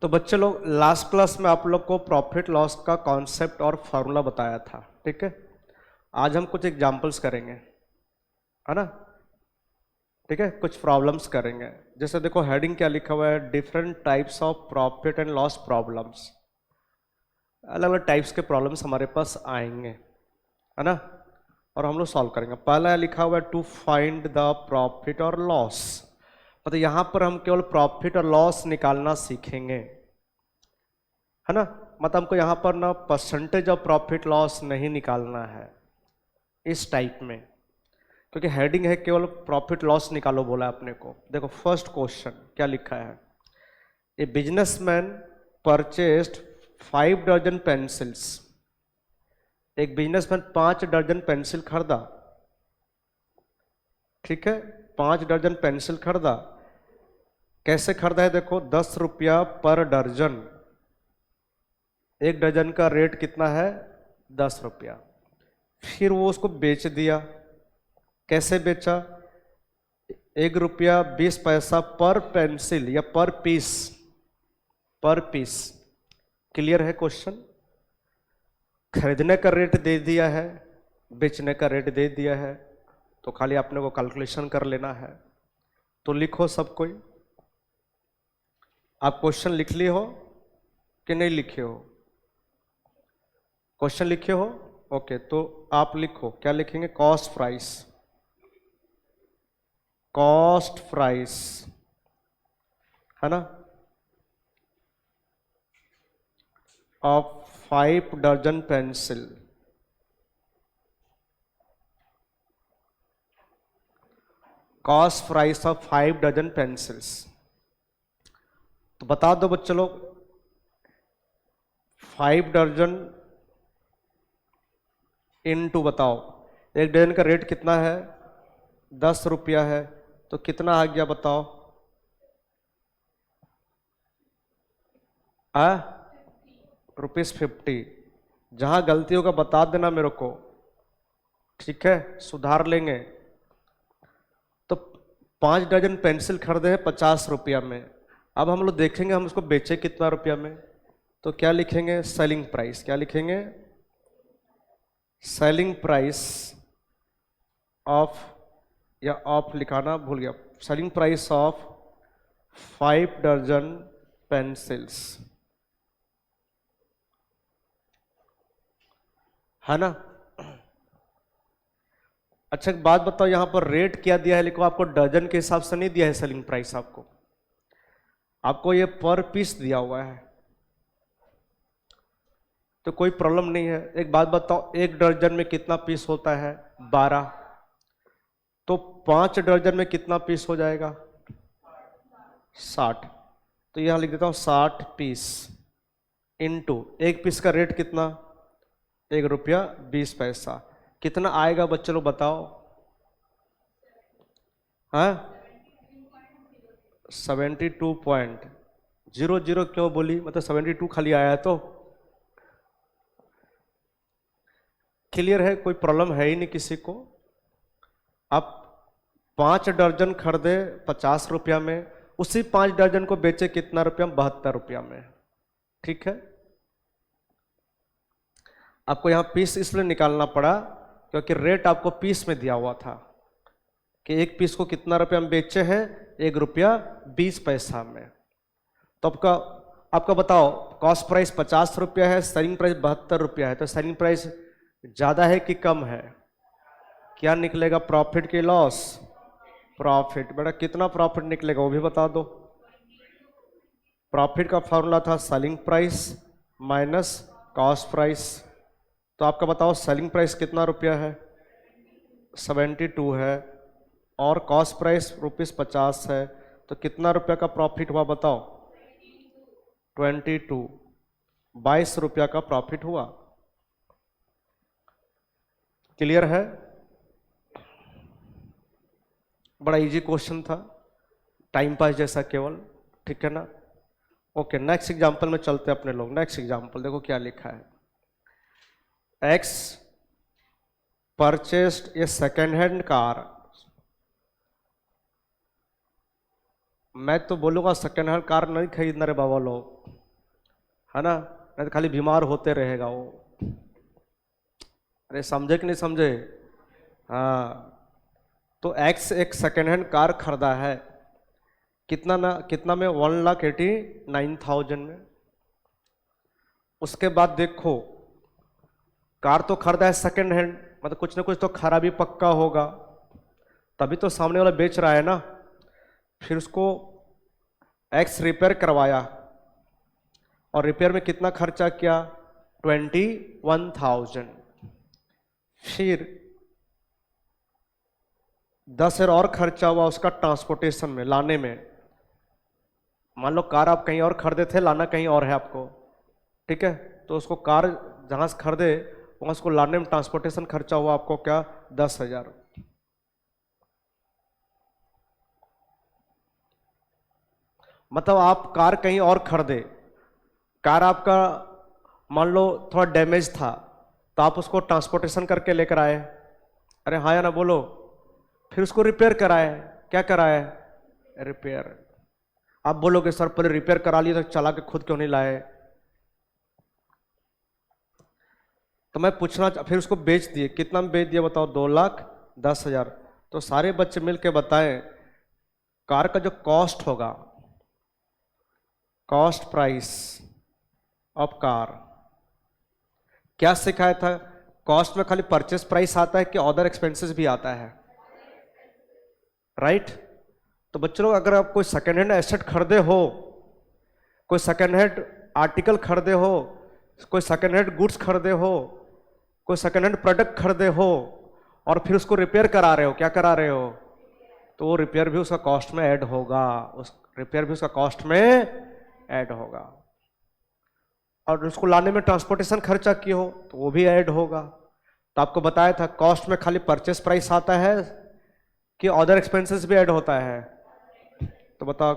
तो बच्चे लोग लास्ट क्लास में आप लोग को प्रॉफिट लॉस का कॉन्सेप्ट और फॉर्मूला बताया था, ठीक है। आज हम कुछ एग्जांपल्स करेंगे, है ना, ठीक है। कुछ प्रॉब्लम्स करेंगे। जैसे देखो हेडिंग क्या लिखा हुआ है, different types of profit and loss problems. अलग अलग टाइप्स के प्रॉब्लम्स हमारे पास आएंगे, है ना, और हम लोग सॉल्व करेंगे। पहला लिखा हुआ है टू फाइंड द प्रॉफिट और लॉस। मतलब यहां पर हम केवल प्रॉफिट और लॉस निकालना सीखेंगे, है ना। मतलब हमको यहाँ पर ना परसेंटेज ऑफ प्रॉफिट लॉस नहीं निकालना है इस टाइप में, क्योंकि हेडिंग है केवल प्रॉफिट लॉस निकालो बोला अपने को। देखो फर्स्ट क्वेश्चन क्या लिखा है, ए बिजनेसमैन परचेस्ड 5 दर्जन पेंसिल्स। एक बिजनेसमैन 5 दर्जन पेंसिल खरीदा, ठीक है, 5 दर्जन पेंसिल खरीदा। कैसे खरीदा है, देखो 10 रुपया पर दर्जन। एक दर्जन का रेट कितना है, 10 रुपया। फिर वो उसको बेच दिया। कैसे बेचा, 1 रुपया 20 पैसा पर पेंसिल या पर पीस, पर पीस। क्लियर है क्वेश्चन। खरीदने का रेट दे दिया है, बेचने का रेट दे दिया है, तो खाली आपने को कैलकुलेशन कर लेना है। तो लिखो सब कोई। आप क्वेश्चन लिख लिए हो कि नहीं लिखे हो, क्वेश्चन लिखे हो, ओके। तो आप लिखो, क्या लिखेंगे, कॉस्ट प्राइस, कॉस्ट प्राइस, है ना, ऑफ 5 दर्जन पेंसिल। कॉस्ट प्राइस ऑफ 5 दर्जन पेंसिल्स। तो बता दो बच्चों लोग, 5 दर्जन इनटू बताओ, एक दर्जन का रेट कितना है, 10 रुपया है, तो कितना आ गया बताओ, ₹50। जहां गलती होगा बता देना मेरे को, ठीक है, सुधार लेंगे। तो 5 दर्जन पेंसिल खरीदे हैं 50 रुपया में। अब हम लोग देखेंगे हम उसको बेचे कितना रुपया में। तो क्या लिखेंगे, सेलिंग प्राइस। क्या लिखेंगे, सेलिंग प्राइस ऑफ, या ऑफ लिखाना भूल गया, सेलिंग प्राइस ऑफ 5 दर्जन पेंसिल्स, है ना। अच्छा एक बात बताओ, यहां पर रेट क्या दिया है, लिखो आपको डजन के हिसाब से नहीं दिया है सेलिंग प्राइस, आपको ये पर पीस दिया हुआ है, तो कोई प्रॉब्लम नहीं है। एक बात बताओ, एक दर्जन में कितना पीस होता है, 12। तो 5 दर्जन में कितना पीस हो जाएगा, 60। तो यहां लिख देता हूं 60 पीस इनटू एक पीस का रेट कितना, 1 रुपया 20 पैसा। कितना आएगा बच्चे लोग बताओ, हाँ 72.00 क्यों बोली, मतलब 72 खाली आया तो क्लियर है, कोई प्रॉब्लम है ही नहीं किसी को। आप 5 दर्जन खरीदे 50 रुपया में, उसी 5 दर्जन को बेचे कितना रुपया, 72 रुपया में, ठीक है। आपको यहां पीस इसलिए निकालना पड़ा क्योंकि रेट आपको पीस में दिया हुआ था कि एक पीस को कितना रुपया में बेचे हैं, 1 रुपया 20 पैसा में। तो आपका आपका बताओ, कॉस्ट प्राइस 50 रुपया है, सेलिंग प्राइस 72 रुपया है, तो सेलिंग प्राइस ज्यादा है कि कम है, क्या निकलेगा, प्रॉफिट की लॉस, प्रॉफिट। बेटा कितना प्रॉफिट निकलेगा वो भी बता दो। प्रॉफिट का फॉर्मूला था selling price minus cost price. तो आपका बताओ सेलिंग प्राइस कितना रुपया है, 72 है, और कॉस्ट प्राइस ₹50 है, तो कितना रुपया का प्रॉफिट हुआ बताओ, 22, 22 रुपया का प्रॉफिट हुआ। क्लियर है, बड़ा इजी क्वेश्चन था, टाइम पास जैसा केवल, ठीक है ना। ओके नेक्स्ट एग्जांपल में चलते हैं अपने लोग। नेक्स्ट एग्जांपल देखो क्या लिखा है, एक्स परचेस्ड ए सेकेंड हैंड कार। मैं तो बोलूँगा सेकेंड हैंड कार नहीं खरीदना रे बाबा लोग, है ना, नहीं तो खाली बीमार होते रहेगा वो। अरे समझे कि नहीं समझे? हाँ, तो एक्स एक सेकेंड हैंड कार खरीदा है, कितना ना कितना में, 1,89,000 में। उसके बाद देखो, कार तो खरीदा है सेकेंड हैंड, मतलब कुछ ना कुछ तो खराबी पक्का होगा, तभी तो सामने वाला बेच रहा है ना। फिर उसको एक्स रिपेयर करवाया, और रिपेयर में कितना खर्चा किया? 21,000। फिर 10,000 और खर्चा हुआ उसका ट्रांसपोर्टेशन में, लाने में। मान लो कार आप कहीं और खरीदे थे, लाना कहीं और है आपको, ठीक है, तो उसको कार जहां से खरीदे वहां उसको लाने में ट्रांसपोर्टेशन खर्चा हुआ आपको क्या? 10,000। मतलब आप कार कहीं और खरीदे, कार आपका मान लो थोड़ा डैमेज था, तो आप उसको ट्रांसपोर्टेशन करके लेकर आए, अरे हाँ या ना बोलो, फिर उसको रिपेयर कराए, क्या कराए? रिपेयर। आप बोलोगे सर पहले रिपेयर करा लिए तो चला के खुद क्यों नहीं लाए? तो मैं पूछना, फिर उसको बेच दिए, कितना में बेच दिया बताओ? 2,10,000। तो सारे बच्चे मिलके बताएं, कार का जो कॉस्ट होगा, कॉस्ट प्राइस ऑफ कार, क्या सिखाया था? कॉस्ट में खाली परचेस प्राइस आता है कि अदर एक्सपेंसेस भी आता है? राइट? तो बच्चों लोग, अगर आप कोई सेकेंड हैंड एसेट खरीदे हो, कोई सेकेंड हैंड आर्टिकल खरीदे हो, कोई सेकेंड हैंड गुड्स खरीदे हो, कोई सेकेंड हैंड प्रोडक्ट खरीदे हो, और फिर उसको रिपेयर करा रहे हो, क्या करा रहे हो? तो वो रिपेयर भी उसका कॉस्ट में ऐड होगा, उस रिपेयर भी उसका कॉस्ट में ऐड होगा। और उसको लाने में ट्रांसपोर्टेशन खर्चा किए हो तो वो भी ऐड होगा। तो आपको बताया था कॉस्ट में खाली परचेस प्राइस आता है कि अदर एक्सपेंसेस भी ऐड होता है? तो बताओ,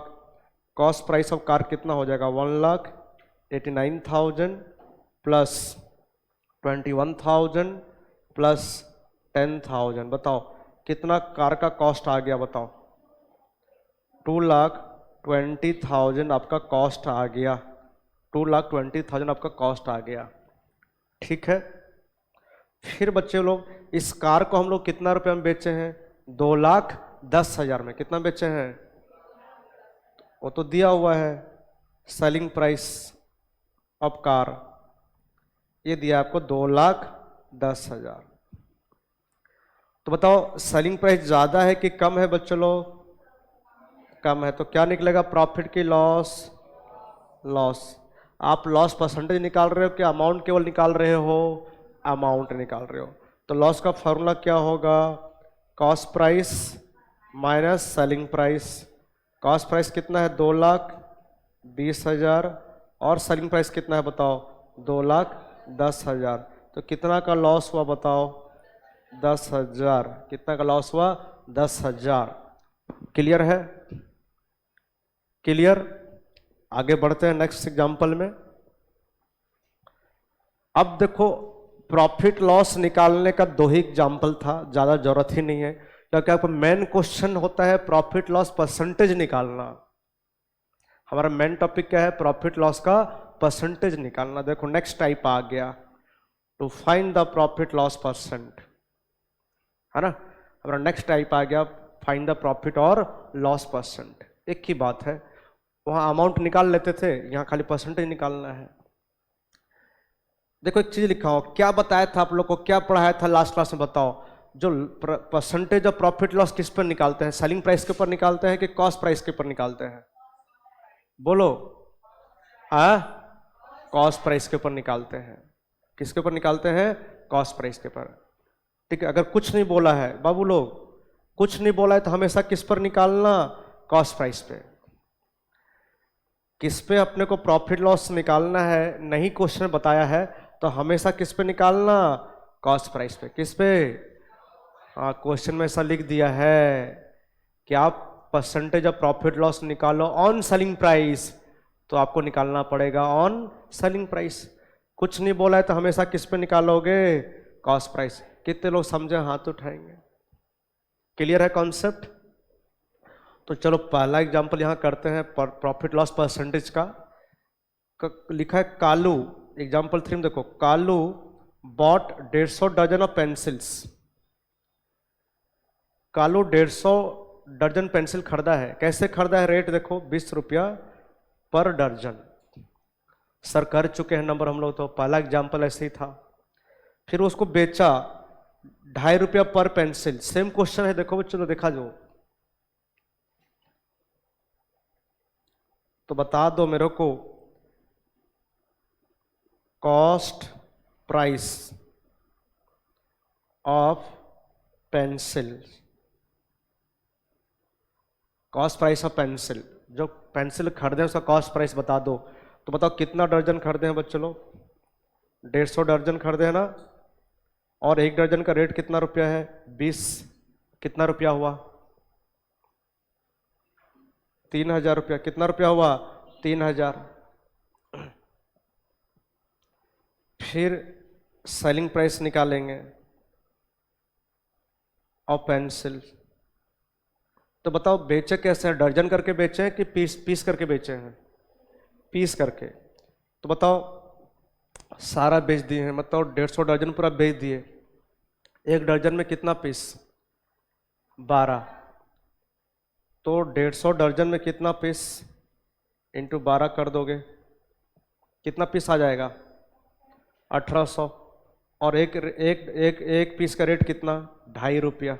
कॉस्ट प्राइस ऑफ कार कितना हो जाएगा? 1,89,000 प्लस 21,000 प्लस 10,000। बताओ कितना कार का कॉस्ट आ गया? बताओ, 2,20,000 आपका कॉस्ट आ गया, 2,20,000 आपका कॉस्ट आ गया, ठीक है। फिर बच्चे लोग इस कार को हम लोग कितना रुपए में बेचे हैं? 2,10,000 में। कितना बेचे हैं? वो तो दिया हुआ है, सेलिंग प्राइस ऑफ कार, ये दिया आपको 2,10,000। तो बताओ सेलिंग प्राइस ज्यादा है कि कम है बच्चों लोग? कम है, तो क्या निकलेगा? प्रॉफिट की लॉस? लॉस। आप लॉस परसेंटेज निकाल रहे हो कि अमाउंट केवल निकाल रहे हो? अमाउंट निकाल रहे हो। तो लॉस का फॉर्मूला क्या होगा? Cost price minus selling price. Cost price कितना है? 2,20,000, और सेलिंग प्राइस कितना है बताओ? 2,10,000। तो कितना का लॉस हुआ बताओ? 10,000। कितना का लॉस हुआ? 10,000। क्लियर है? क्लियर? आगे बढ़ते हैं नेक्स्ट एग्जांपल में। अब देखो, प्रॉफिट लॉस निकालने का 2 ही एग्जांपल था, ज्यादा जरूरत ही नहीं है, क्योंकि आपको मेन क्वेश्चन होता है प्रॉफिट लॉस परसेंटेज निकालना। हमारा मेन टॉपिक क्या है? प्रॉफिट लॉस का परसेंटेज निकालना। देखो नेक्स्ट टाइप आ गया, to find the profit loss percent, है ना। हमारा नेक्स्ट टाइप आ गया, फाइंड द प्रॉफिट और लॉस परसेंट। एक ही बात है, वहां अमाउंट निकाल लेते थे, यहां खाली परसेंटेज निकालना है। देखो एक चीज लिखा हो, क्या बताया था आप लोग को, क्या पढ़ाया था लास्ट क्लास में? बताओ, जो परसेंटेज ऑफ प्रॉफिट लॉस किस पर निकालते हैं? सेलिंग प्राइस के ऊपर निकालते हैं कि कॉस्ट प्राइस के ऊपर निकालते हैं? बोलो। हाँ, कॉस्ट प्राइस के ऊपर निकालते हैं। किसके ऊपर निकालते हैं? कॉस्ट प्राइस के ऊपर। ठीक है, अगर कुछ नहीं बोला है बाबू लोग, कुछ नहीं बोला है तो हमेशा किस पर निकालना? कॉस्ट प्राइस पे। किस पे अपने को प्रॉफिट लॉस निकालना है, नहीं क्वेश्चन बताया है, तो हमेशा किस पे निकालना? कॉस्ट प्राइस पे। किस पे? हाँ, क्वेश्चन में ऐसा लिख दिया है कि आप परसेंटेज ऑफ प्रॉफिट लॉस निकालो ऑन सेलिंग प्राइस, तो आपको निकालना पड़ेगा ऑन सेलिंग प्राइस। कुछ नहीं बोला है तो हमेशा किस पे निकालोगे? Cost price. कितने लोग समझे? हाथ उठाएंगे। क्लियर है कॉन्सेप्ट? तो चलो पहला एग्जांपल यहाँ करते हैं प्रॉफिट लॉस परसेंटेज का। लिखा है कालू, एग्जांपल 3 में देखो, Kalu bought 150 dozen of pencils. Kalu 150 दर्जन पेंसिल खरीदा है। कैसे खरीदा है? रेट देखो 20 रुपया पर दर्जन। सर कर चुके हैं नंबर हम लोग, तो पहला एग्जांपल ऐसे ही था। फिर उसको बेचा 2.5 रुपया पर पेंसिल। सेम क्वेश्चन है, देखो बच्चों तो देखा जो, तो बता दो मेरे को cost price of pencil. Cost price of pencil, जो पेंसिल खरीदे उसका कॉस्ट प्राइस बता दो। तो बताओ कितना दर्जन खरीदे हैं बच्चों लोग? 150 दर्जन खरीदे हैं ना। और एक दर्जन का रेट कितना रुपया है? 20। कितना रुपया हुआ? 3000 रुपया। कितना रुपया हुआ? 3000। फिर सेलिंग प्राइस निकालेंगे और पेंसिल। तो बताओ बेचे कैसे हैं? दर्जन करके बेचे हैं कि पीस पीस करके बेचे हैं? पीस करके। तो बताओ सारा बेच दिए हैं, मतलब 150 दर्जन पूरा बेच दिए। एक दर्जन में कितना पीस? 12। तो 150 दर्जन में कितना पीस इंटू 12 कर दोगे, कितना पीस आ जाएगा? 1800। और एक पीस का रेट कितना? 2.5 रुपया।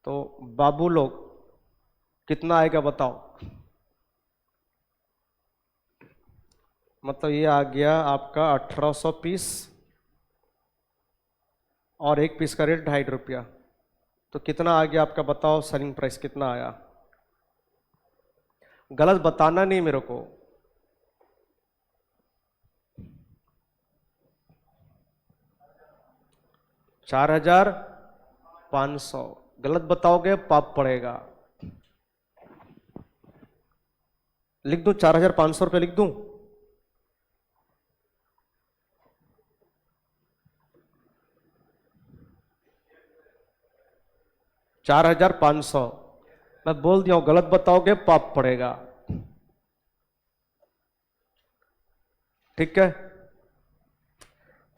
तो बाबू लोग कितना आएगा बताओ? मतलब ये आ गया आपका 1800 पीस, और एक पीस का रेट 2.5 रुपया। तो कितना आ गया आपका बताओ? सेलिंग प्राइस कितना आया? गलत बताना नहीं मेरे को। 4500। गलत बताओगे पाप पड़ेगा। लिख दूं 4500 रुपये लिख दूं? $4500 मैं बोल दिया हूं, गलत बताओगे पाप पड़ेगा। ठीक है।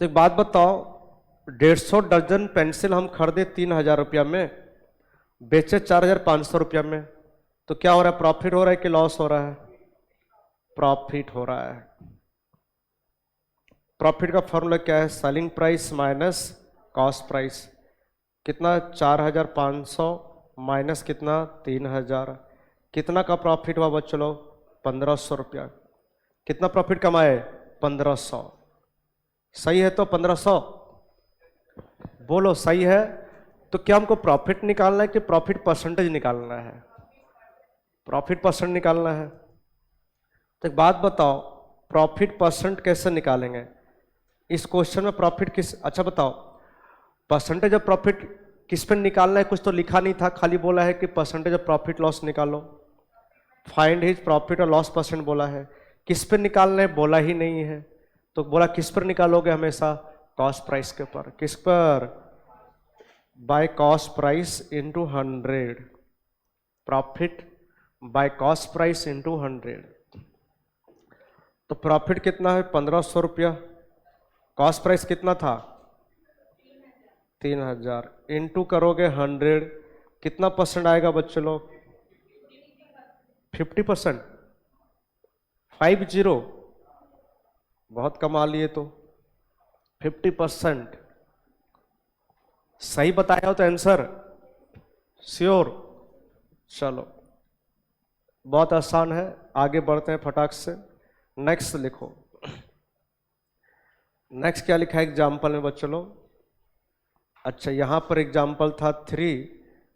तो एक बात बताओ, 150 दर्जन पेंसिल हम खरीदे 3000 रुपया में, बेचे 4500 रुपया में, तो क्या हो रहा है? प्रॉफिट हो रहा है कि लॉस हो रहा है? प्रॉफिट हो रहा है। प्रॉफिट का फॉर्मूला क्या है? Selling price minus cost price. कितना? 4500 माइनस कितना? 3000। कितना का प्रॉफिट हुआ बच्चों लोग? 1500 रुपया। कितना प्रॉफिट कमाए? 1500। सही है तो 1500? बोलो सही है। तो क्या हमको प्रॉफिट निकालना है कि प्रॉफिट परसेंटेज निकालना है? प्रॉफिट परसेंट निकालना है। तो एक बात बताओ, प्रॉफिट परसेंट कैसे निकालेंगे? इस क्वेश्चन में प्रॉफिट किस, अच्छा बताओ, परसेंटेज ऑफ प्रॉफिट किस पे निकालना है? कुछ तो लिखा नहीं था, खाली बोला है कि परसेंटेज ऑफ प्रॉफिट लॉस निकालो। फाइंड हिज प्रॉफिट और लॉस परसेंट बोला है। किस पे निकालना है बोला ही नहीं है। तो बोला किस पर निकालोगे? हमेशा कॉस्ट प्राइस के ऊपर। किस पर? By cost price into 100। Profit by cost price into 100। तो प्रॉफिट कितना है? 1500 रुपया। कॉस्ट प्राइस कितना था? 3000। इंटू करोगे 100, कितना परसेंट आएगा बच्चों लोग? 50%। 50। बहुत कमा लिए तो। 50% सही बताया हो तो आंसर श्योर। चलो बहुत आसान है, आगे बढ़ते हैं फटाक से। नेक्स्ट लिखो। नेक्स्ट क्या लिखा है एग्जाम्पल में बच्चों लोग? अच्छा यहां पर एग्जाम्पल था 3,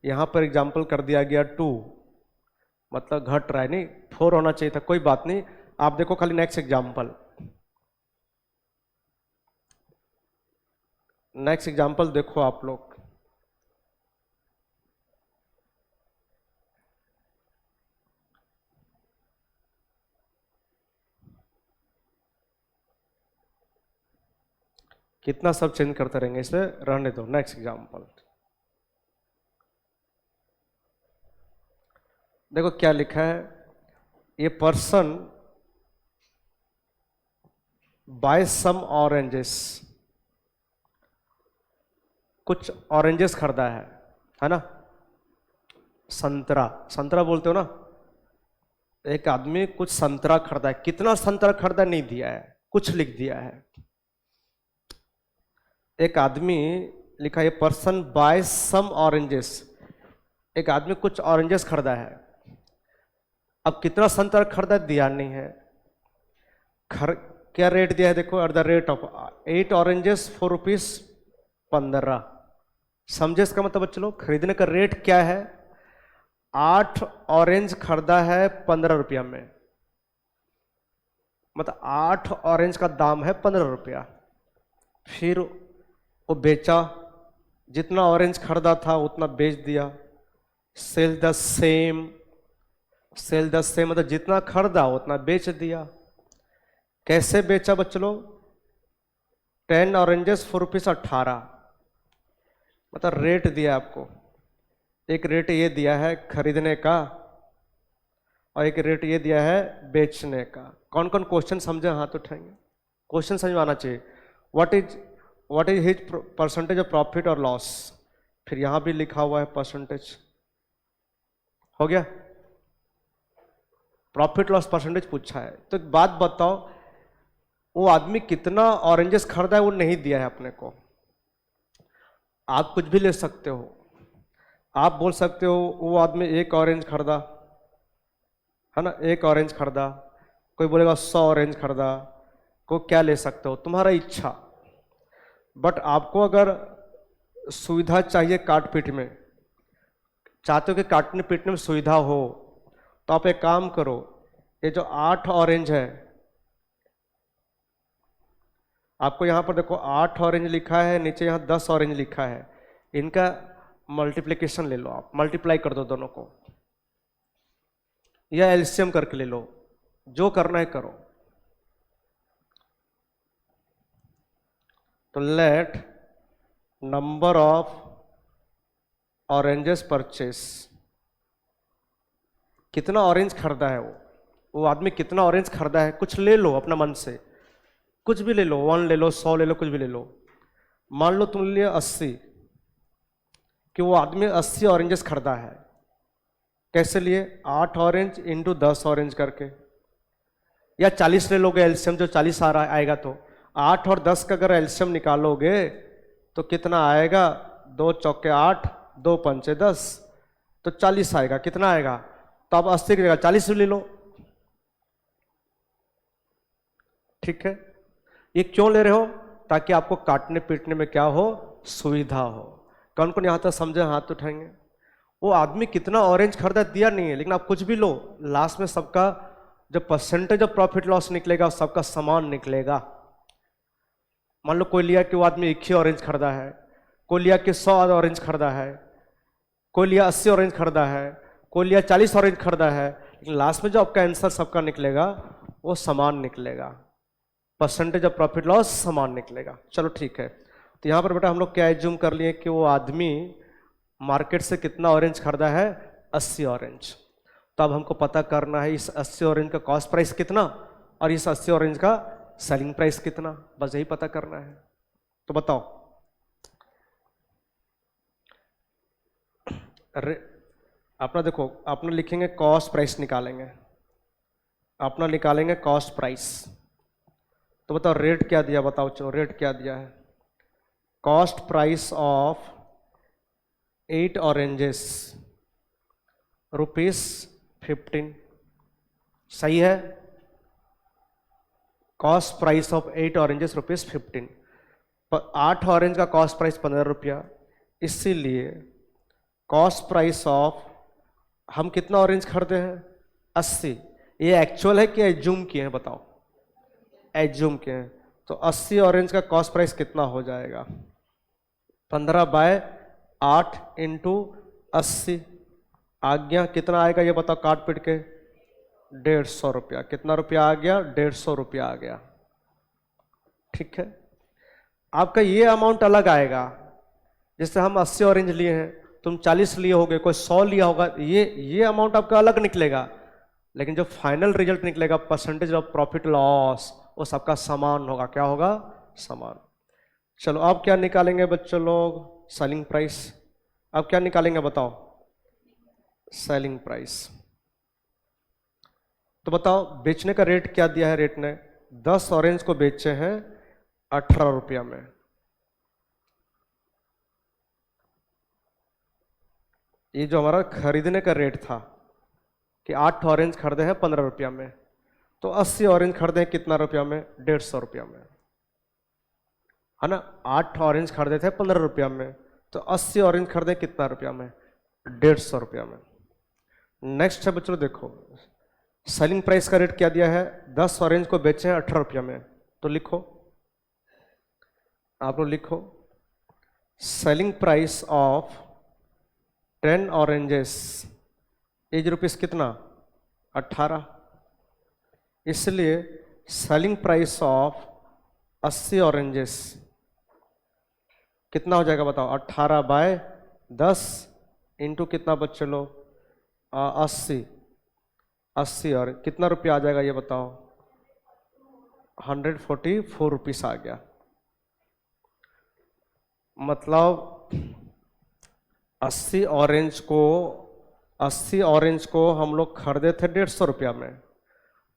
यहां पर एग्जाम्पल कर दिया गया 2, मतलब घट रहा है, नहीं 4 होना चाहिए था। कोई बात नहीं, आप देखो खाली नेक्स्ट एग्जाम्पल। नेक्स्ट एग्जाम्पल देखो आप लोग। कितना सब चेंज करते रहेंगे, इसे रहने दो। नेक्स्ट एग्जाम्पल देखो क्या लिखा है, ये पर्सन बाय सम ऑरेंजेस, कुछ ऑरेंजेस खरीदा है ना, संतरा, संतरा बोलते हो ना, एक आदमी कुछ संतरा खरीदा है, कितना संतरा खरीदा नहीं दिया है, कुछ लिख दिया है। एक आदमी लिखा है पर्सन बाय सम ऑरेंजेस, एक आदमी कुछ ऑरेंजेस खरीदा है, अब कितना संतरा खरीदा दिया नहीं है, क्या रेट दिया है देखो, at the rate of 8 oranges ₹4.15। समझे इसका मतलब चलो, खरीदने का रेट क्या है, 8 ऑरेंज खरीदा है 15 रुपया में, मतलब 8 ऑरेंज का दाम है 15 रुपया। फिर वो बेचा, जितना ऑरेंज खरीदा था उतना बेच दिया। Sell the same, sell the same मतलब जितना खरीदा उतना बेच दिया। कैसे बेचा बच्चों लोग, 10 ऑरेंजेस ₹4.18, मतलब रेट दिया आपको, एक रेट ये दिया है खरीदने का और एक रेट ये दिया है बेचने का। कौन कौन क्वेश्चन समझे हाथ उठाएंगे, क्वेश्चन समझ में आना चाहिए। What is his percentage of profit और लॉस, फिर यहां भी लिखा हुआ है परसेंटेज, हो गया, प्रॉफिट लॉस परसेंटेज पूछा है। तो एक बात बताओ, वो आदमी कितना ऑरेंजेस खरीदा है वो नहीं दिया है अपने को। आप कुछ भी ले सकते हो, आप बोल सकते हो वो आदमी 1 ऑरेंज खरीदा है ना, 1 ऑरेंज खरीदा, कोई बोलेगा 100 ऑरेंज खरीदा, को क्या ले सकते हो, तुम्हारा इच्छा। बट आपको अगर सुविधा चाहिए काट पीट में, चाहते हो कि काटने पीटने में सुविधा हो, तो आप एक काम करो, ये जो 8 ऑरेंज है, आपको यहां पर देखो 8 ऑरेंज लिखा है, नीचे यहां 10 ऑरेंज लिखा है, इनका मल्टीप्लिकेशन ले लो, आप मल्टीप्लाई कर दो दोनों को, या एलसीएम करके ले लो, जो करना है करो। तो let number of oranges purchase, कितना ऑरेंज खरीदा है वो आदमी कितना ऑरेंज खरीदा है, कुछ ले लो अपना मन से, कुछ भी ले लो, 1 ले लो, 100 ले लो, कुछ भी ले लो। मान लो तुम लिए 80, कि वो आदमी 80 ऑरेंजेस खरीदा है। कैसे लिए, 8 ऑरेंज इंटू 10 ऑरेंज करके, या 40 ले लोगे एलसीएम, जो 40 आ रहा आएगा, तो 8 और 10 का अगर एलसीएम निकालोगे तो कितना आएगा, 2 चौके 8, 2 पंचे 10, तो 40 आएगा। कितना आएगा, तो अब 80 की जगह 40 ले लो, ठीक है। ये क्यों ले रहे हो, ताकि आपको काटने पीटने में क्या हो, सुविधा हो। कौन कौन यहां तक समझे हाथ उठाएंगे। वो आदमी कितना ऑरेंज खरीदा दिया नहीं है, लेकिन आप कुछ भी लो, लास्ट में सबका जब परसेंटेज ऑफ प्रॉफिट लॉस निकलेगा सबका समान निकलेगा। मान लो कोई लिया कि वो आदमी 1 ही ऑरेंज खरीदा है, कोई लिया कि 100 ऑरेंज खरीदा है, कोई लिया 80 ऑरेंज खरीदा है, कोई लिया 40 ऑरेंज खरीदा है, लेकिन लास्ट में जो आपका आंसर सबका निकलेगा वो समान निकलेगा, परसेंटेज ऑफ प्रॉफिट लॉस समान निकलेगा। चलो ठीक है, तो यहां पर बेटा हम लोग क्या एज्यूम कर लिए कि वो आदमी मार्केट से कितना ऑरेंज खरीदा है, 80 ऑरेंज। तो अब हमको पता करना है इस 80 ऑरेंज का कॉस्ट प्राइस कितना और इस 80 ऑरेंज का सेलिंग प्राइस कितना, बस यही पता करना है। तो बताओ, अरे अपना देखो, अपना लिखेंगे कॉस्ट प्राइस निकालेंगे, अपना निकालेंगे कॉस्ट प्राइस। तो बताओ रेट क्या दिया, बताओ चलो रेट क्या दिया है। कॉस्ट प्राइस ऑफ 8 ऑरेंजेस ₹15, सही है। Cost price of 8 oranges ₹15, 8 orange का कॉस्ट प्राइस 15 रुपया, इसीलिए कॉस्ट प्राइस ऑफ, हम कितना ऑरेंज खरीदे हैं, 80। ये एक्चुअल है कि एज्यूम किए हैं, बताओ, एज्यूम किए हैं। तो 80 ऑरेंज का कॉस्ट प्राइस कितना हो जाएगा, 15/8 इंटू 80 आ गया, कितना आएगा ये बताओ काट पीट के, 150 रुपया। कितना रुपया आ गया, 150 रुपया आ गया, ठीक है। आपका ये अमाउंट अलग आएगा, जैसे हम 80 ऑरेंज लिए हैं तुम 40 लिए होगे, कोई 100 लिया होगा, ये अमाउंट आपका अलग निकलेगा, लेकिन जो फाइनल रिजल्ट निकलेगा परसेंटेज ऑफ प्रॉफिट लॉस वो सबका समान होगा। क्या होगा? समान। चलो अब क्या निकालेंगे बच्चों लोग? Selling price. अब क्या निकालेंगे बताओ? Selling price. तो बताओ बेचने का रेट क्या दिया है? रेट ने 10 ऑरेंज को बेचे हैं 18 रुपया में। ये जो हमारा खरीदने का रेट था कि 8 ऑरेंज खरीदे हैं 15 रुपया में, तो 80 ऑरेंज खरीदे हैं कितना रुपया में? 150 रुपया में, है ना। 8 ऑरेंज खरीदे थे 15 रुपया में, तो 80 ऑरेंज खरीदे कितना रुपया में? 150 रुपया में। नेक्स्ट है बच्चों देखो, सेलिंग प्राइस का रेट क्या दिया है? 10 ऑरेंज को बेचे हैं 18 रुपया में, तो लिखो, आप लोग लिखो, selling price of 10 oranges is rupees कितना? 18। इसलिए सेलिंग प्राइस ऑफ 80 ऑरेंजेस कितना हो जाएगा बताओ? 18/10 इंटू कितना बच्चे लोग? 80 और कितना रुपया आ जाएगा ये बताओ? 144 रुपीस आ गया। मतलब 80 ऑरेंज को हम लोग खरीदे थे 150 रुपया में,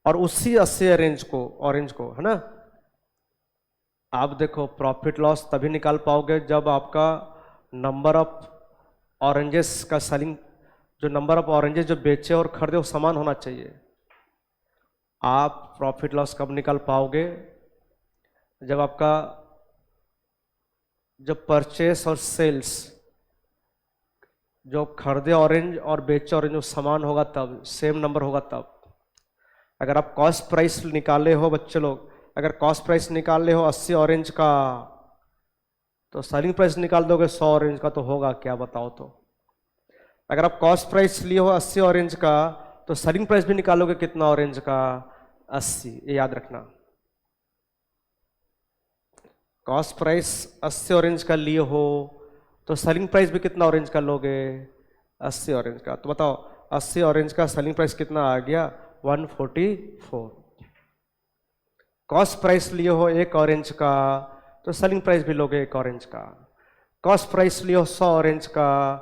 और उसी 80 ऑरेंज को है ना। आप देखो प्रॉफिट लॉस तभी निकाल पाओगे जब आपका नंबर ऑफ ऑरेंजेस का सेलिंग, जो नंबर ऑफ ऑरेंजेस जो बेचे और खरीदे वो समान होना चाहिए। आप प्रॉफिट लॉस कब निकाल पाओगे? जब आपका जो परचेस और सेल्स, जो खरीदे ऑरेंज और बेचे ऑरेंज वो समान होगा, तब सेम नंबर होगा तब। अगर आप कॉस्ट प्राइस निकाले हो बच्चे लोग, अगर कॉस्ट प्राइस निकाले हो 80 ऑरेंज का, तो सेलिंग प्राइस निकाल दोगे 100 ऑरेंज का, तो होगा क्या बताओ? तो अगर आप कॉस्ट प्राइस लिए हो 80 ऑरेंज का, तो सेलिंग प्राइस भी निकालोगे कितना ऑरेंज का? 80। ये याद रखना, कॉस्ट प्राइस 80 ऑरेंज का लिए हो तो सेलिंग प्राइस भी कितना ऑरेंज का लोगे? 80 ऑरेंज का। तो बताओ 80 ऑरेंज का सेलिंग प्राइस कितना आ गया? 144। कॉस्ट प्राइस लिए हो 1 ऑरेंज का, तो सेलिंग प्राइस भी लोगे 1 ऑरेंज का। कॉस्ट प्राइस लिए हो 100 ऑरेंज का,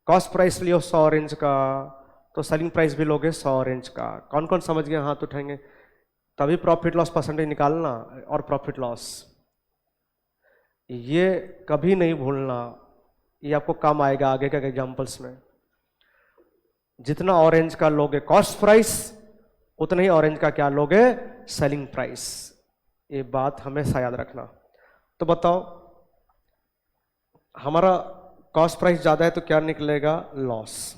कॉस्ट प्राइस लिए हो 100 ऑरेंज का, तो सेलिंग प्राइस भी लोगे 100 ऑरेंज का। कौन कौन समझ गए? हाथ उठाएंगे तभी प्रॉफिट लॉस परसेंटेज निकालना। और प्रॉफिट लॉस ये कभी नहीं भूलना, ये आपको काम आएगा आगे के एग्जांपल्स में। जितना ऑरेंज का लोगे कॉस्ट प्राइस, उतना ही ऑरेंज का क्या लोगे? Selling price. ये बात हमेशा याद रखना। तो बताओ हमारा कॉस्ट प्राइस ज्यादा है तो क्या निकलेगा? Loss.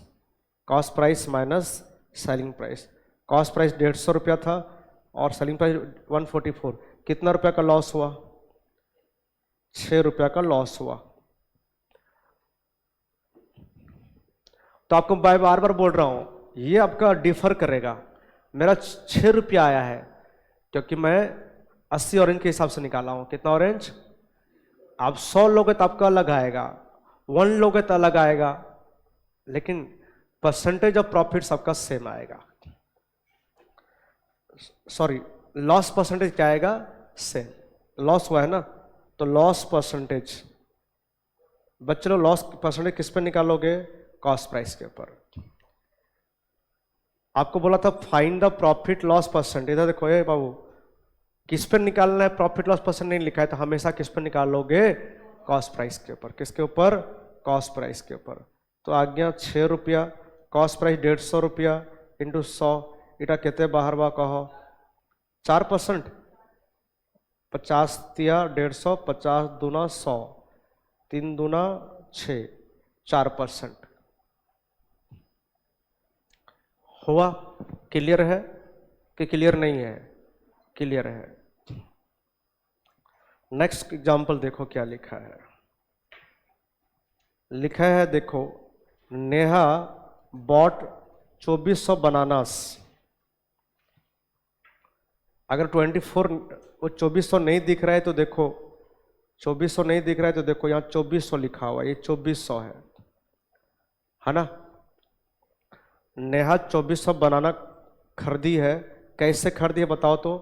Cost price minus selling price. Cost price 150 रुपया था और सेलिंग प्राइस 144, कितना रुपया का लॉस हुआ? 6 रुपया का लॉस हुआ। तो आपको बार बार बोल रहा हूं, ये आपका डिफर करेगा। मेरा 6 रुपया आया है क्योंकि मैं 80 ऑरेंज के हिसाब से निकाला हूं। कितना ऑरेंज? आप 100 लोगे तो आपका अलग आएगा, 1 लोगे तो अलग आएगा, लेकिन परसेंटेज ऑफ प्रॉफिट सबका सेम आएगा। सॉरी, लॉस परसेंटेज क्या आएगा? सेम। लॉस हुआ है ना, तो लॉस परसेंटेज बच्चे लोग लॉस परसेंटेज किस पे निकालोगे? कॉस्ट प्राइस के ऊपर। आपको बोला था find the profit loss percent. इधर देखो ये बाबू, किस पर निकालना है? प्रॉफिट लॉस परसेंट नहीं लिखा है तो हमेशा किस पर निकालोगे? कॉस्ट प्राइस के ऊपर। किसके ऊपर? कॉस्ट प्राइस के ऊपर। तो आ गया 6 रुपया, कॉस्ट प्राइस 150 रुपया इंटू 100, इटा कहते बाहर बा कहो 4%। 50 तिया 150, 50 दूना 100, 3 दूना 6, 4% हुआ। क्लियर है कि क्लियर नहीं है? क्लियर है। नेक्स्ट एग्जांपल देखो क्या लिखा है। लिखा है देखो, नेहा बॉट 2400 बनानास। अगर 24 वो 2400 नहीं दिख रहा है तो देखो, 2400 नहीं दिख रहा है तो देखो यहाँ 2400 लिखा हुआ है, ये 2400 है। है ना। नेहा 2400 बनाना खरीदी है, कैसे खरीदी है बताओ तो।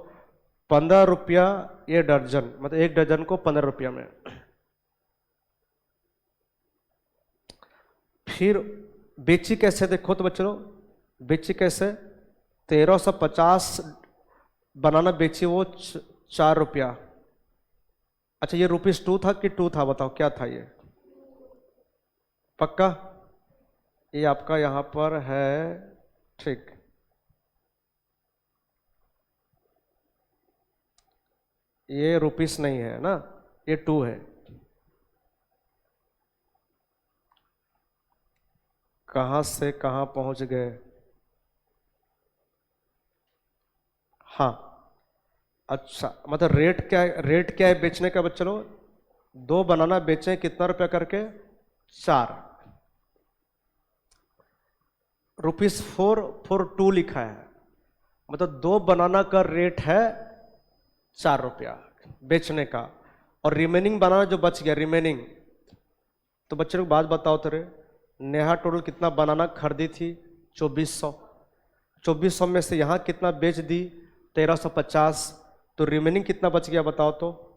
15 रुपया ये दर्जन, मतलब एक दर्जन को 15 रुपया में। फिर बेची कैसे देखो तो बच्चों, बेची कैसे, 1350 बनाना बेची वो 4 रुपया। अच्छा ये ₹2 था कि 2 था, बताओ क्या था ये, पक्का ये आपका यहां पर है, ठीक। ये रुपीस नहीं है ना, ये 2 है। कहां से कहां पहुंच गए। हाँ अच्छा, मतलब रेट क्या है बेचने का बच्चों। 2 बनाना बेचे कितना रुपया करके, 4। ₹442 लिखा है, मतलब 2 बनाना का रेट है 4 रुपया बेचने का। और रिमेनिंग बनाना जो बच गया रिमेनिंग, तो बच्चे लोग बात बताओ तेरे, नेहा टोटल कितना बनाना खरीदी थी, 2400। 2400 में से यहाँ कितना बेच दी, 1350। तो रिमेनिंग कितना बच गया बताओ तो।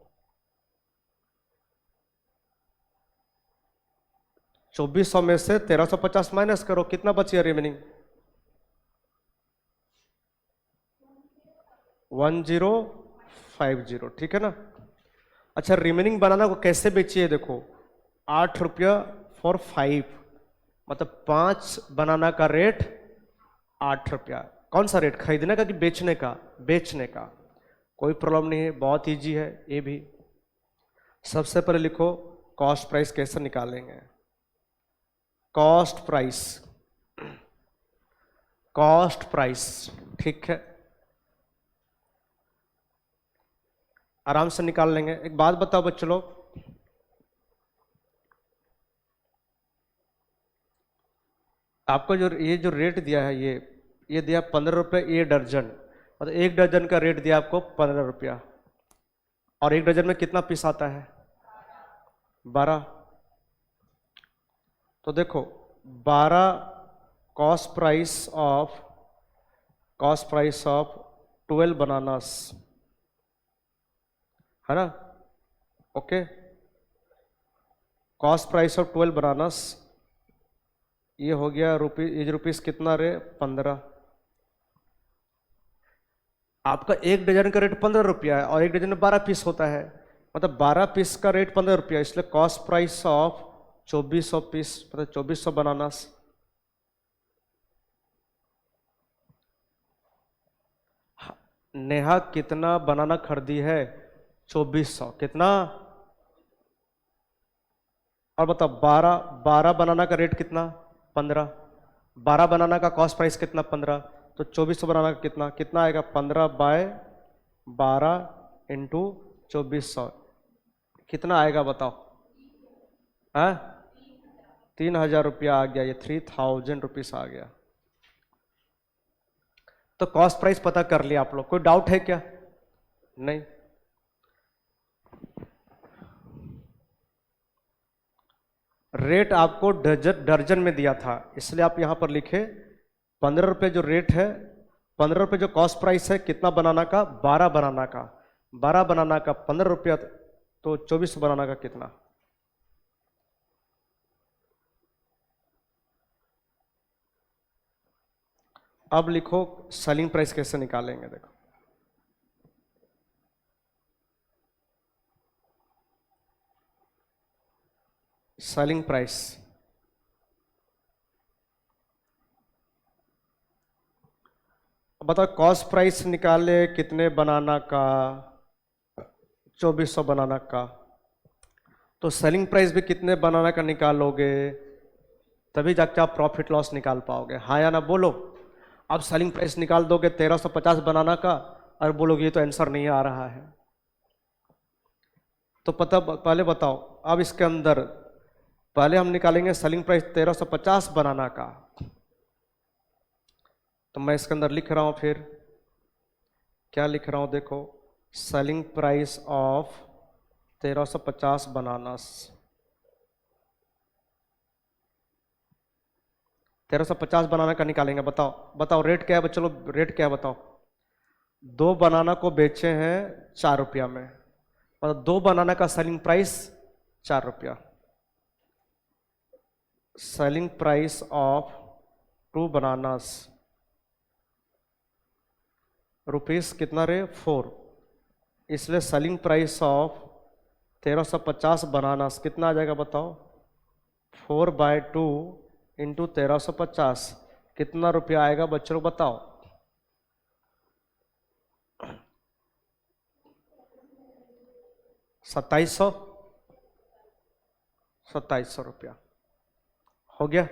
2400 में से 1350 माइनस करो, कितना बच गया रिमेनिंग, 1050, ठीक है ना। अच्छा रिमेनिंग बनाना को कैसे बेचिए देखो, 8 रुपया फॉर 5, मतलब 5 बनाना का रेट 8 रुपया। कौन सा रेट, खरीदने का कि बेचने का, बेचने का। कोई प्रॉब्लम नहीं है, बहुत इजी है ये भी। सबसे पहले लिखो कॉस्ट प्राइस कैसे निकालेंगे। कॉस्ट प्राइस, कॉस्ट प्राइस, ठीक है, आराम से निकाल लेंगे। एक बात बताओ बच्चों लोग, आपको जो ये जो रेट दिया है, ये दिया 15 रुपये ये दर्जन, मतलब एक दर्जन का रेट दिया आपको 15 रुपया। और एक दर्जन में कितना पीस आता है, 12। तो देखो 12 कॉस्ट प्राइस ऑफ 12 बनानास, है ना, okay. Cost price of 12 bananas, ये हो गया रुपीस कितना रे, 15। आपका एक डजन का रेट 15 रुपया है और एक डजन में 12 पीस होता है, मतलब 12 पीस का रेट 15 रुपया, इसलिए कॉस्ट प्राइस ऑफ 2400 पीस, मतलब 2400 बनानास। नेहा कितना बनाना खरीदी है, 2400, कितना। और बताओ 12 बनाना का रेट कितना, 15। 12 बनाना का कॉस्ट प्राइस कितना, 15। तो 2400 बनाना का कितना कितना आएगा, 15/12 इंटू 2400, कितना आएगा बताओ, हाँ 3000 रुपया आ गया, ये 3000 रुपीज आ गया। तो कॉस्ट प्राइस पता कर लिया आप लोग, कोई डाउट है क्या, नहीं। रेट आपको दर्जन में दिया था, इसलिए आप यहां पर लिखे 15 रुपये जो रेट है, 15 रुपये जो कॉस्ट प्राइस है, कितना बनाना का, 12 बनाना का, 12 बनाना का 15 रुपया, तो 2400 बनाना का कितना। अब लिखो सेलिंग प्राइस कैसे निकालेंगे, देखो सेलिंग प्राइस, बताओ कॉस्ट प्राइस निकाले कितने बनाना का, 2400 बनाना का, तो सेलिंग प्राइस भी कितने बनाना का निकालोगे, तभी जाके आप प्रॉफिट लॉस निकाल पाओगे, हाँ या ना बोलो। अब सेलिंग प्राइस निकाल दोगे 1350 बनाना का, और बोलोगे ये तो आंसर नहीं आ रहा है, तो पहले बताओ। अब इसके अंदर पहले हम निकालेंगे सेलिंग प्राइस 1350 बनाना का, तो मैं इसके अंदर लिख रहा हूं, फिर क्या लिख रहा हूं देखो, सेलिंग प्राइस ऑफ 1350 बनानास, 1350 बनाना का निकालेंगे। बताओ बताओ रेट क्या है बच्चों लोग, रेट क्या है बताओ। 2 बनाना को बेचे हैं 4 रुपया में, मतलब 2 बनाना का सेलिंग प्राइस 4 रुपया। Selling price of 2 bananas rupees कितना रे 4, इसलिए सेलिंग प्राइस ऑफ 1350 बनानास कितना आ जाएगा बताओ। 4/2 इंटू 1350 कितना रुपया आएगा बच्चों बताओ। 2700, 2700 रुपया हो गया।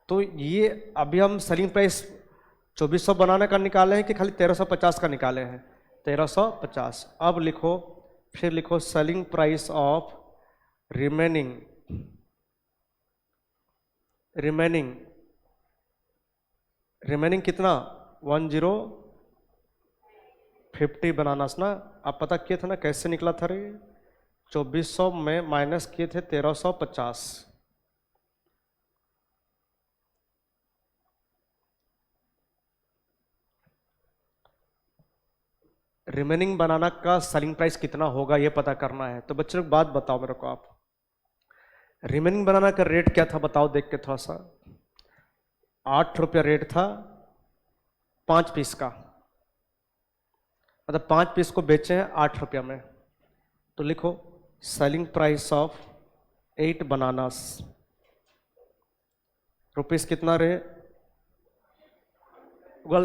तो ये अभी हम सेलिंग प्राइस 2400 बनाने का निकाले हैं कि खाली 1350 का निकाले हैं। 1350। अब लिखो, फिर लिखो सेलिंग प्राइस ऑफ रिमेनिंग कितना 1050 बनानास ना। आप पता किए थे ना कैसे निकला था रे, 2400 में माइनस किए थे 1350। रिमेनिंग बनाना का सेलिंग प्राइस कितना होगा ये पता करना है। तो बच्चों एक बात बताओ मेरे को आप, रिमेनिंग बनाना का रेट क्या था बताओ देख के थोड़ा सा। 8 रुपया रेट था 5 पीस का, मतलब 5 पीस को बेचे हैं 8 रुपया में। तो लिखो selling price of 8 bananas rupees कितना रहे।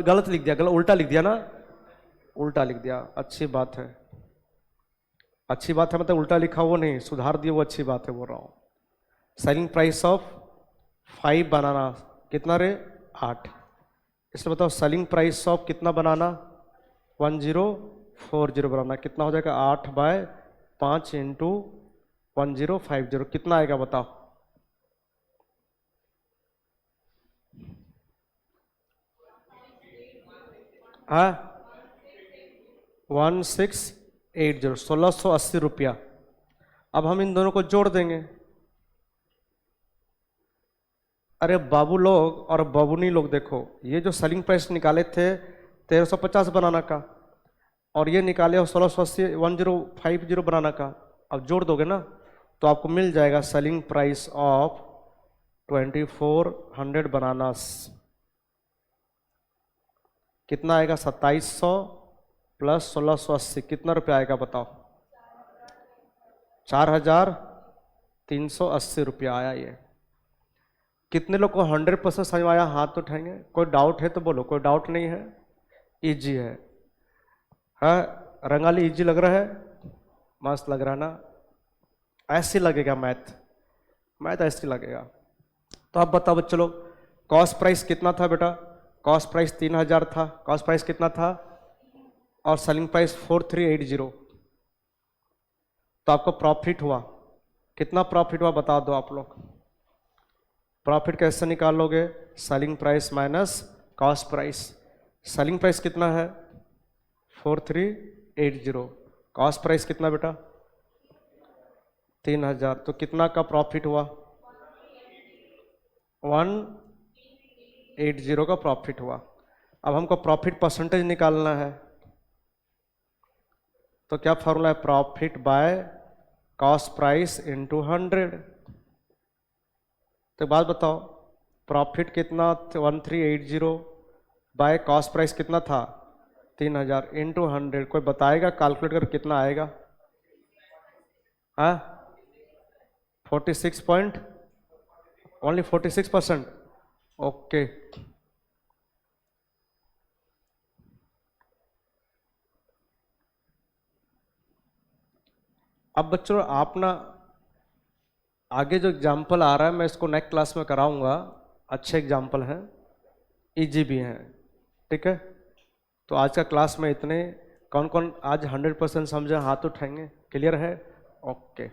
गलत लिख दिया, गलत उल्टा लिख दिया ना, उल्टा लिख दिया। अच्छी बात है, अच्छी बात है, मतलब उल्टा लिखा वो नहीं, सुधार दिया वो अच्छी बात है बोल रहा हूँ। सेलिंग प्राइस ऑफ 5 बनाना कितना रे 8, इसलिए बताओ सेलिंग प्राइस ऑफ कितना बनाना 1040 बनाना कितना हो जाएगा 8/5 इंटू 1050 कितना आएगा बताओ। हाँ 1680, 1680 रुपया। अब हम इन दोनों को जोड़ देंगे। अरे बाबू लोग और बाबूनी लोग देखो, ये जो सेलिंग प्राइस निकाले थे 1350 बनाना का, और ये निकाले 1680 1050 बनाना का, अब जोड़ दोगे ना तो आपको मिल जाएगा सेलिंग प्राइस ऑफ 2400 बनानास कितना आएगा 2700 प्लस 1680 कितना रुपया आएगा बताओ। 4380 रुपया आया। ये कितने लोग को 100% समझ में आया हाथ तो उठाएंगे। कोई डाउट है तो बोलो, कोई डाउट नहीं है, इजी है। हाँ रंगाली इजी लग रहा है, मस्त लग रहा है ना, ऐसे लगेगा मैथ, मैथ ऐसे लगेगा। तो अब बताओ बच्चों लोग कॉस्ट प्राइस कितना था बेटा, कॉस्ट प्राइस 3000 था, कॉस्ट प्राइस कितना था, और सेलिंग प्राइस 4380, तो आपको प्रॉफिट हुआ कितना, प्रॉफिट हुआ बता दो आप लोग। प्रॉफिट कैसे निकालोगे, selling price minus cost price. Selling price कितना है 4380, कॉस्ट प्राइस कितना बेटा 3000, तो कितना का प्रॉफिट हुआ 180 का प्रॉफिट हुआ। अब हमको प्रॉफिट परसेंटेज निकालना है, तो क्या फॉर्मूला है, profit by cost price into 100। तो बात बताओ प्रॉफिट कितना 1380 बाय कॉस्ट प्राइस कितना था 3000 इंटू 100, कोई बताएगा कैलकुलेट कर कितना आएगा। हाँ 46 पॉइंट, ओनली 46%। ओके अब बच्चों आप ना आगे जो एग्जाम्पल आ रहा है मैं इसको नेक्स्ट क्लास में कराऊंगा, अच्छे एग्जाम्पल हैं, इजी भी हैं, ठीक है। तो आज का क्लास में इतने, कौन कौन आज 100% समझे हाथ उठाएंगे, क्लियर है, ओके।